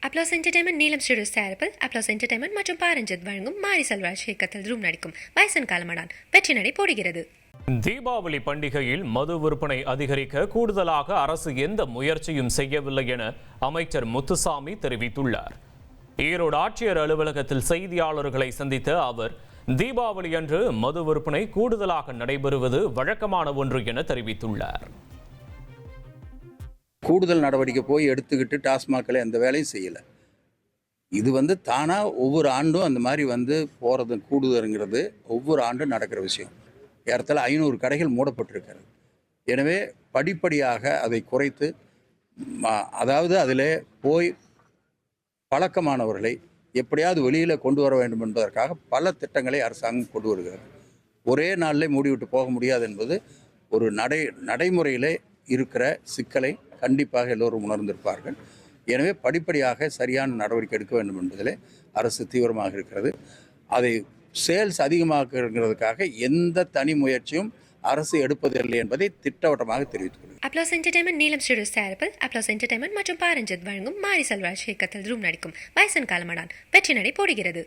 Applause entertainment நீலம் studios தயாரிப்பில் applause entertainment மற்றும் பாரஞ்சித் வழங்கும் மாரி செல்வராஜ் இயக்கத்தில் ரூம் நடிக்கும் வயசன் காலமடான் வெற்றி நடை போடுகிறது. தீபாவளி பண்டிகையில் மது விற்பனை அதிகரிக்க கூடுதலாக அரசு எந்த முயற்சியும் செய்யவில்லை என அமைச்சர் முத்துசாமி தெரிவித்துள்ளார். ஈரோடு ஆட்சியர் அலுவலகத்தில் செய்தியாளர்களை சந்தித்த அவர் தீபாவளி அன்று மது விற்பனை கூடுதலாக நடைபெறுவது வழக்கமான ஒன்று என தெரிவித்துள்ளார். கூடுதல் நடவடிக்கை போய் எடுத்துக்கிட்டு டாஸ்மாகில் எந்த வேலையும் செய்யலை. இது தானாக ஒவ்வொரு ஆண்டும் அந்த மாதிரி போகிறது கூடுதலுங்கிறது ஒவ்வொரு ஆண்டும் நடக்கிற விஷயம். ஏறத்தாழ 500 கடைகள் மூடப்பட்டிருக்கிறது. எனவே படிப்படியாக அதை குறைத்து, அதாவது அதில் போய் பழக்கமானவர்களை எப்படியாவது வெளியில் கொண்டு வர வேண்டும் என்பதற்காக பல திட்டங்களை அரசாங்கம் கொண்டு வருகிறது. ஒரே நாளில் மூடிவிட்டு போக முடியாது என்பது ஒரு நடைமுறையில் இருக்கிற சிக்கலை கண்டிப்பாக எல்லோரும் உணர்ந்திருப்பார்கள். எனவே படிப்படியாக சரியான நடவடிக்கை எடுக்க வேண்டும் என்பதிலே அரசு தீவிரமாக இருக்கிறது. அதை சேல்ஸ் அதிகமாக்குறதுக்காக எந்த தனி முயற்சியும் அரசு எடுப்பதில்லை என்பதை திட்டவட்டமாக தெரிவித்துக் கொள்கிறேன். அப்ளாஸ் என்டர்டைன்மெண்ட் நீலம் ஸ்டுடியோஸ் தயாரிப்பில் அப்ளாஸ் என்டர்டைன்மெண்ட் மற்றும் பாரஞ்சித் வழங்கும் மாரி செல்வராஜ் இயக்கத்தில் ரூம் நடிக்கும் வயசன் காலமடான் வெற்றி நடை போடுகிறது.